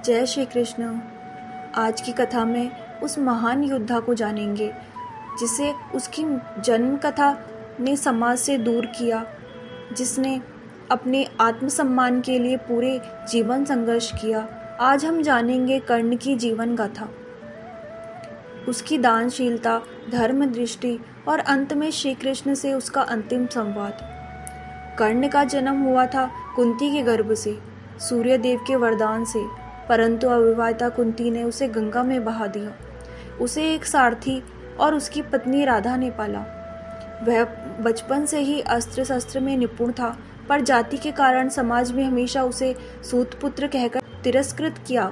जय श्री कृष्ण। आज की कथा में उस महान योद्धा को जानेंगे जिसे उसकी जन्म कथा ने समाज से दूर किया, जिसने अपने आत्मसम्मान के लिए पूरे जीवन संघर्ष किया। आज हम जानेंगे कर्ण की जीवन गाथा, उसकी दानशीलता, धर्म दृष्टि और अंत में श्री कृष्ण से उसका अंतिम संवाद। कर्ण का जन्म हुआ था कुंती के गर्भ से, सूर्य देव के वरदान से, परंतु अविवाहिता कुंती ने उसे गंगा में बहा दिया। उसे एक सारथी और उसकी पत्नी राधा ने पाला। वह बचपन से ही अस्त्र शस्त्र में निपुण था, पर जाति के कारण समाज में हमेशा उसे सूतपुत्र कहकर तिरस्कृत किया।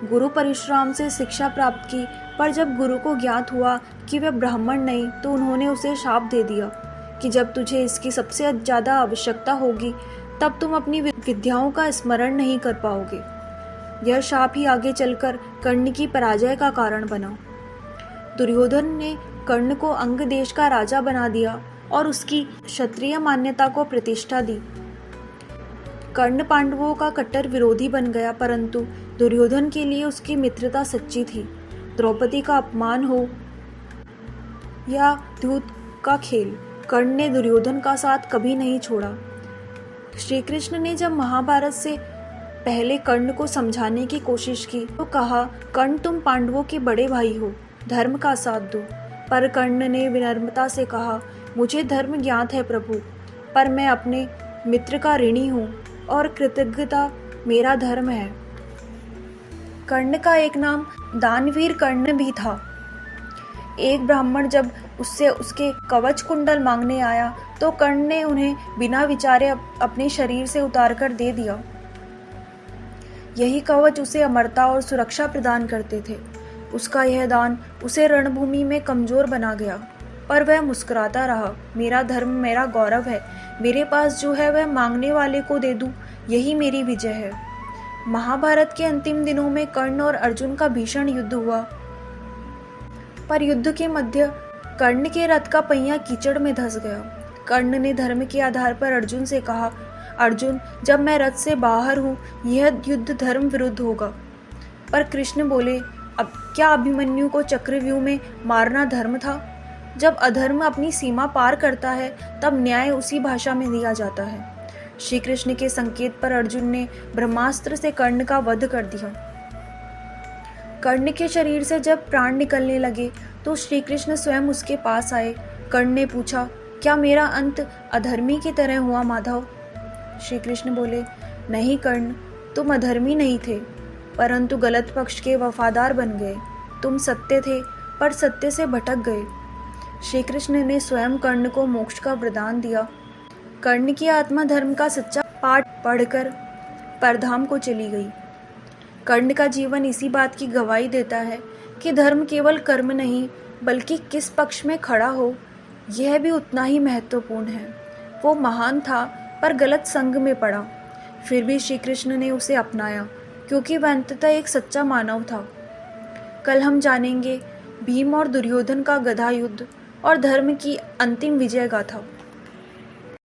गुरु परशुराम से शिक्षा प्राप्त की, पर जब गुरु को ज्ञात हुआ कि वह ब्राह्मण नहीं, तो उन्होंने उसे शाप दे दिया कि जब तुझे इसकी सबसे ज़्यादा आवश्यकता होगी तब तुम अपनी विद्याओं का स्मरण नहीं कर पाओगे। यह शाप ही आगे चलकर कर्ण की पराजय का कारण बना। दुर्योधन ने कर्ण को अंग देश का राजा बना दिया और उसकी क्षत्रिय मान्यता को प्रतिष्ठा दी। कर्ण पांडवों का कट्टर विरोधी बन गया, परंतु दुर्योधन के लिए उसकी मित्रता सच्ची थी। द्रौपदी का अपमान हो या द्यूत का खेल, कर्ण ने दुर्योधन का साथ कभी नहीं छोड़ा। श्री कृष्ण ने जब महाभारत से पहले कर्ण को समझाने की कोशिश की तो कहा, कर्ण तुम पांडवों के बड़े भाई हो, धर्म का साथ दो। पर कर्ण ने विनम्रता से कहा, मुझे धर्म ज्ञात है प्रभु, पर मैं अपने मित्र का ऋणी हूँ और कृतज्ञता मेरा धर्म है। कर्ण का एक नाम दानवीर कर्ण भी था। एक ब्राह्मण जब उससे उसके कवच कुंडल मांगने आया तो कर्ण ने उन्हें बिना विचारे अपने शरीर से उतारकर दे दिया। यही कवच उसे अमरता और सुरक्षा प्रदान करते थे। उसका यह दान उसे रणभूमि में कमजोर बना गया, पर वह मुस्कुराता रहा। मेरा धर्म मेरा गौरव है, मेरे पास जो है वह मांगने वाले को दे दूं, यही मेरी विजय है। महाभारत के अंतिम दिनों में कर्ण और अर्जुन का भीषण युद्ध हुआ, पर युद्ध के मध्य कर्ण के रथ का पहिया कीचड़ में धंस गया। कर्ण ने धर्म के आधार पर अर्जुन से कहा, अर्जुन जब मैं रथ से बाहर हूँ यह युद्ध धर्म विरुद्ध होगा। पर कृष्ण बोले, अब क्या अभिमन्यु को चक्रव्यूह में मारना धर्म था? जब अधर्म अपनी सीमा पार करता है तब न्याय उसी भाषा में दिया जाता है। श्री कृष्ण के संकेत पर अर्जुन ने ब्रह्मास्त्र से कर्ण का वध कर दिया। कर्ण के शरीर से जब प्राण निकलने लगे तो श्री कृष्ण स्वयं उसके पास आए। कर्ण ने पूछा, क्या मेरा अंत अधर्मी की तरह हुआ माधव? श्री कृष्ण बोले, नहीं कर्ण, तुम अधर्मी नहीं थे, परंतु गलत पक्ष के वफादार बन गए। तुम सत्य थे, पर सत्य से भटक गए। श्री कृष्ण ने स्वयं कर्ण को मोक्ष का वरदान दिया। कर्ण की आत्मा धर्म का सच्चा पाठ पढ़कर परधाम को चली गई। कर्ण का जीवन इसी बात की गवाही देता है कि धर्म केवल कर्म नहीं, बल्कि किस पक्ष में खड़ा हो, यह भी उतना ही महत्वपूर्ण है। वो महान था, पर गलत संग में पड़ा, फिर भी श्री कृष्ण ने उसे अपनाया, क्योंकि वह अंततः एक सच्चा मानव था। कल हम जानेंगे भीम और दुर्योधन का गदा युद्ध और धर्म की अंतिम विजय गाथा।